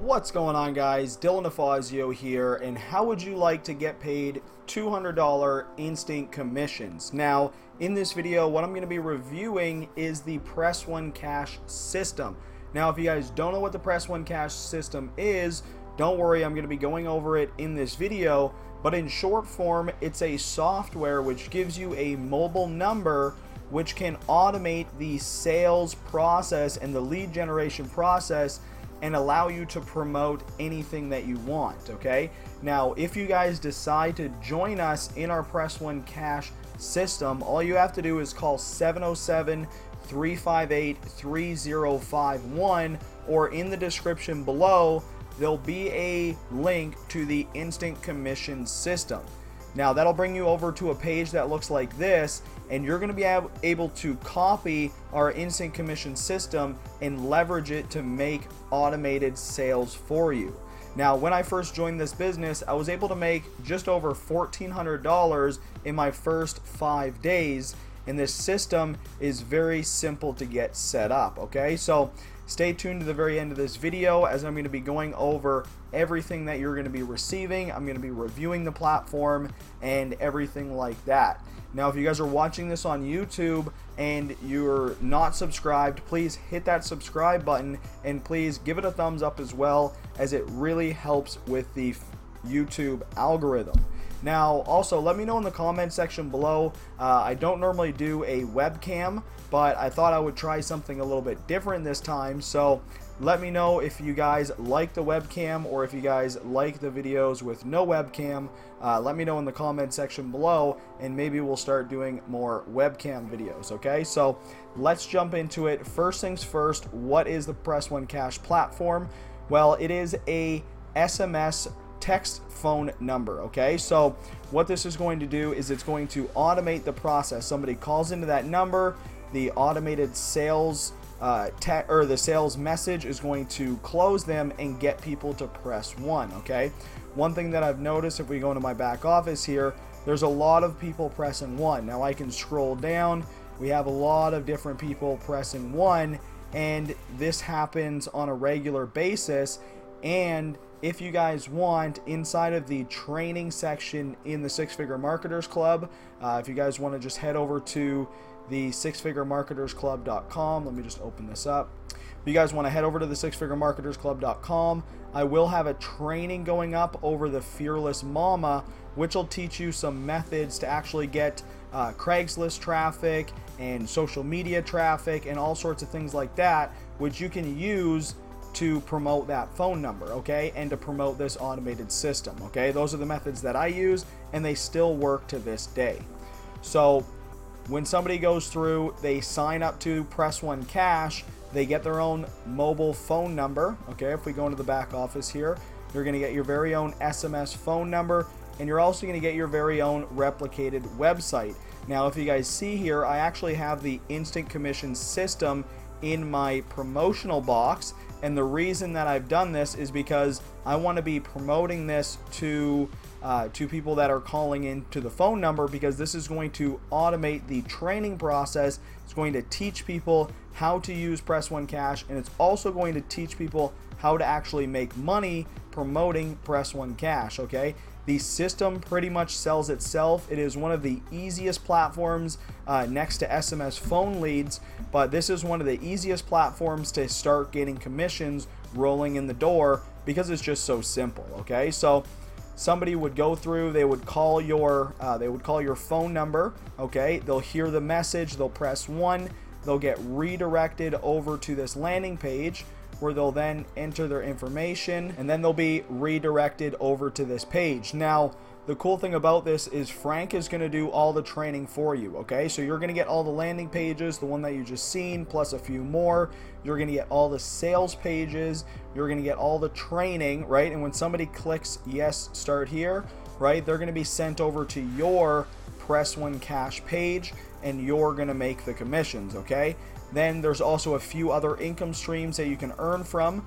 What's going on, guys? Dylan DeFazio here, and how would you like to get paid $200 instant commissions? Now, in this video, what I'm going to be reviewing is the Press One Cash system. Now, if you guys don't know what the Press One Cash system is, don't worry, I'm going to be going over it in this video, but in short form, it's a software which gives you a mobile number which can automate the sales process and the lead generation process and allow you to promote anything that you want. Okay, now if you guys decide to join us in our Press One Cash system, all you have to do is call 707-358-3051, or in the description below there'll be a link to the instant commission system. Now that'll bring you over to a page that looks like this, and you're going to be able to copy our instant commission system and leverage it to make automated sales for you. Now, when I first joined this business, I was able to make just over $1,400 in my first 5 days, and this system is very simple to get set up. Okay, so stay tuned to the very end of this video, as I'm going to be going over everything that you're going to be receiving. I'm going to be reviewing the platform and everything like that. Now, if you guys are watching this on YouTube and you're not subscribed, please hit that subscribe button and please give it a thumbs up as well, as it really helps with the YouTube algorithm. Now, also let me know in the comment section below. I don't normally do a webcam, but I thought I would try something a little bit different this time. So let me know if you guys like the webcam or if you guys like the videos with no webcam. Let me know in the comment section below, and maybe we'll start doing more webcam videos. Okay, so let's jump into it. First things first, what is the Press One Cash platform? Well, it is a SMS text phone number. Okay, so what this is going to do is it's going to automate the process. Somebody calls into that number, the automated sales the sales message is going to close them and get people to press one. Okay, one thing that I've noticed, if we go into my back office here, there's a lot of people pressing one. Now I can scroll down, we have a lot of different people pressing one, and this happens on a regular basis. And if you guys want, inside of the training section in the Six Figure Marketers Club, if you guys want to just head over to the sixfiguremarketersclub.com. Let me just open this up. If you guys want to head over to the sixfiguremarketersclub.com, I will have a training going up over the Fearless Mama, which will teach you some methods to actually get Craigslist traffic and social media traffic and all sorts of things like that, which you can use to promote that phone number, okay, and to promote this automated system. Okay, those are the methods that I use, and they still work to this day. So when somebody goes through, they sign up to Press One Cash, they get their own mobile phone number. Okay, if we go into the back office here, you're going to get your very own SMS phone number, and you're also going to get your very own replicated website. Now, if you guys see here, I actually have the instant commission system in my promotional box, and the reason that I've done this is because I want to be promoting this to people that are calling into the phone number, because this is going to automate the training process. It's going to teach people how to use Press One Cash, and it's also going to teach people how to actually make money promoting Press One Cash. Okay, the system pretty much sells itself. It is one of the easiest platforms next to SMS phone leads, but this is one of the easiest platforms to start getting commissions rolling in the door, because it's just so simple. Okay, so somebody would go through, they would call your phone number. Okay, they'll hear the message, they'll press one, they'll get redirected over to this landing page where they'll then enter their information, and then they'll be redirected over to this page. Now, the cool thing about this is Frank is going to do all the training for you. Okay, so you're going to get all the landing pages, the one that you just seen, plus a few more. You're going to get all the sales pages, you're going to get all the training, right? And when somebody clicks yes, start here, right, they're going to be sent over to your Press One Cash page, and you're going to make the commissions. Okay, then there's also a few other income streams that you can earn from,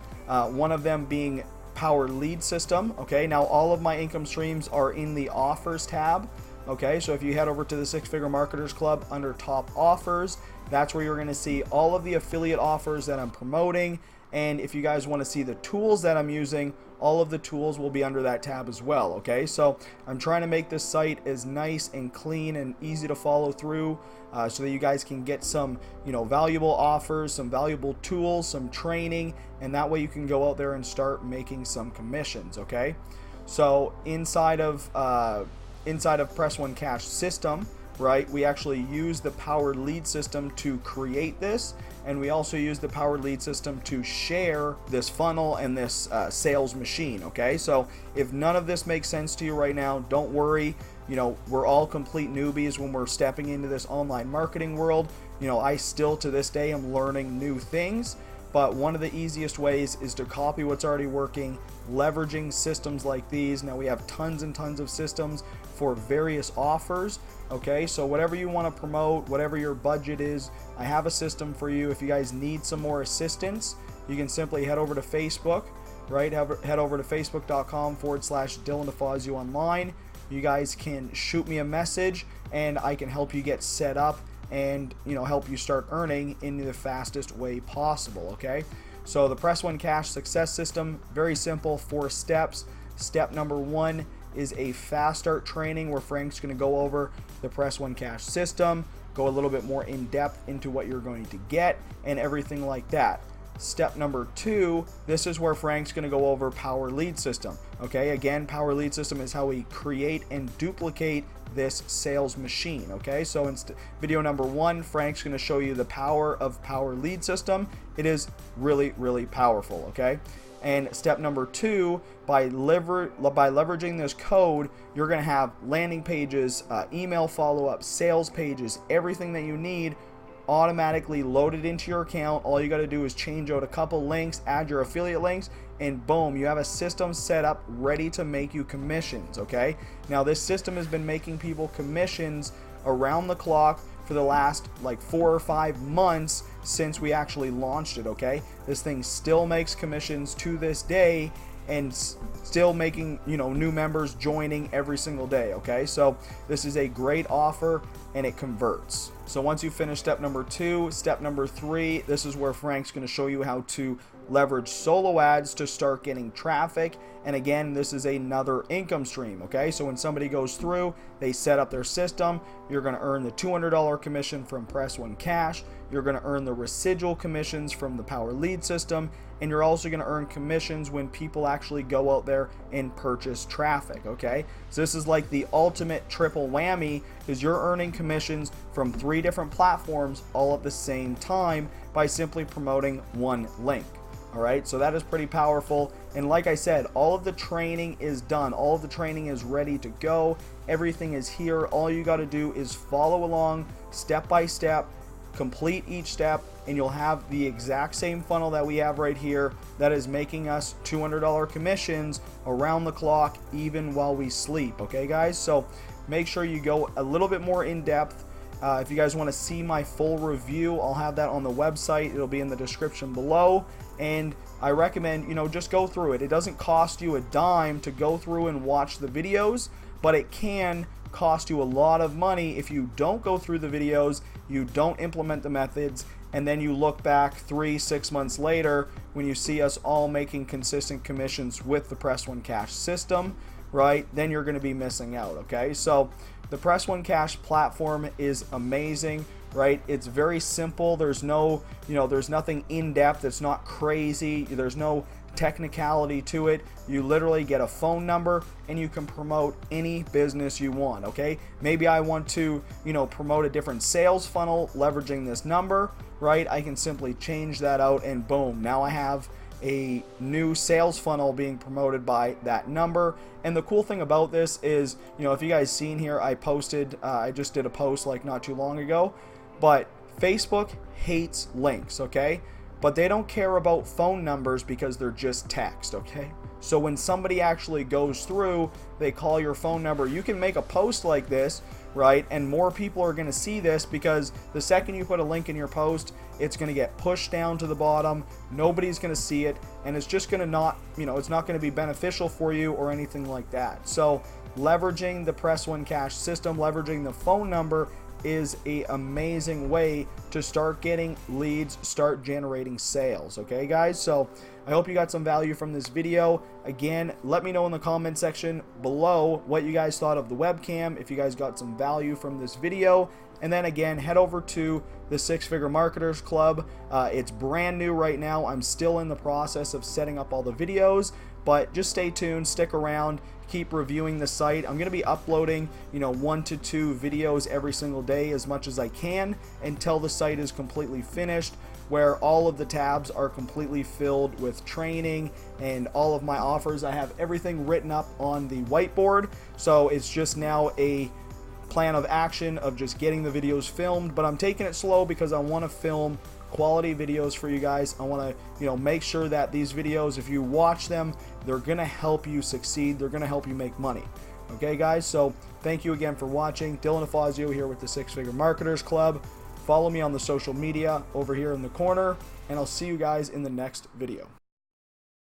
one of them being Power Lead System. Okay, now all of my income streams are in the offers tab. Okay, so if you head over to the Six Figure Marketers Club under top offers, that's where you're going to see all of the affiliate offers that I'm promoting, And if you guys want to see the tools that I'm using, all of the tools will be under that tab as well. Okay, so I'm trying to make this site as nice and clean and easy to follow through, so that you guys can get some, valuable offers, some valuable tools, some training, and that way you can go out there and start making some commissions. Okay, so inside of Press One Cash system, right, we actually use the powered lead system to create this, and we also use the powered lead system to share this funnel and this sales machine. Okay, so if none of this makes sense to you right now, don't worry. We're all complete newbies when we're stepping into this online marketing world. I still to this day am learning new things, but one of the easiest ways is to copy what's already working, leveraging systems like these. Now we have tons and tons of systems for various offers. Okay, so whatever you want to promote, whatever your budget is, I have a system for you. If you guys need some more assistance, you can simply head over to Facebook, right? Head over to facebook.com/Dylan DeFazio online. You guys can shoot me a message and I can help you get set up and help you start earning in the fastest way possible. Okay, so the Press One Cash success system, very simple, 4 steps. Step number 1 is a fast start training where Frank's going to go over the Press One Cash system, go a little bit more in depth into what you're going to get and everything like that. Step number 2, this is where Frank's going to go over Power Lead System. Okay, again, Power Lead System is how we create and duplicate this sales machine. Okay, so in video number 1, Frank's going to show you the power of Power Lead System. It is really, really powerful. Okay, and step number 2, by leveraging this code, you're going to have landing pages, email follow-up, sales pages, everything that you need automatically loaded into your account. All you got to do is change out a couple links, add your affiliate links, and boom, you have a system set up ready to make you commissions. Okay, now this system has been making people commissions around the clock for the last like 4 or 5 months since we actually launched it. Okay, this thing still makes commissions to this day and still making new members joining every single day. Okay, so this is a great offer and it converts. So once you finish step number 2, step number 3, this is where Frank's going to show you how to leverage solo ads to start getting traffic. And again, this is another income stream. Okay, so when somebody goes through, they set up their system, you're going to earn the $200 commission from Press One Cash, you're going to earn the residual commissions from the Power Lead System, and you're also going to earn commissions when people actually go out there and purchase traffic. Okay, so this is like the ultimate triple whammy, because you're earning commissions from 3 different platforms all at the same time by simply promoting one link. All right, so that is pretty powerful. And like I said, all of the training is done. All of the training is ready to go. Everything is here. All you got to do is follow along step by step, complete each step, and you'll have the exact same funnel that we have right here that is making us $200 commissions around the clock, even while we sleep. Okay, guys, so make sure you go a little bit more in depth. If you guys want to see my full review, I'll have that on the website. It'll be in the description below. And I recommend, just go through it. It doesn't cost you a dime to go through and watch the videos, but it can cost you a lot of money if you don't go through the videos, you don't implement the methods, and then you look back 3-6 months later when you see us all making consistent commissions with the Press One Cash system, right? Then you're going to be missing out. Okay, so the Press One Cash platform is amazing, right? It's very simple. There's no, there's nothing in depth. It's not crazy. There's no technicality to it. You literally get a phone number and you can promote any business you want. Okay, maybe I want to promote a different sales funnel leveraging this number, right? I can simply change that out and boom, now I have a new sales funnel being promoted by that number. And the cool thing about this is, if you guys seen here, I just did a post like not too long ago, but Facebook hates links. Okay, but they don't care about phone numbers because they're just text. Okay, so when somebody actually goes through, they call your phone number. You can make a post like this, right? And more people are going to see this, because the second you put a link in your post, it's going to get pushed down to the bottom. Nobody's going to see it, and it's just going to not, it's not going to be beneficial for you or anything like that. So leveraging the Press One Cash system, leveraging the phone number is an amazing way to start getting leads, start generating sales. Okay, guys, so I hope you got some value from this video. Again, let me know in the comment section below what you guys thought of the webcam, if you guys got some value from this video. And then again, head over to the Six Figure Marketers Club. It's brand new right now. I'm still in the process of setting up all the videos, but just stay tuned, stick around, keep reviewing the site. I'm going to be uploading, 1 to 2 videos every single day as much as I can until the site is completely finished, where all of the tabs are completely filled with training and all of my offers. I have everything written up on the whiteboard, so it's just now a plan of action of just getting the videos filmed. But I'm taking it slow because I want to film quality videos for you guys. I want to make sure that these videos, if you watch them, they're gonna help you succeed, they're gonna help you make money. Okay, guys, so thank you again for watching. Dylan Afazio here with the Six Figure Marketers Club. Follow me on the social media over here in the corner, and I'll see you guys in the next video.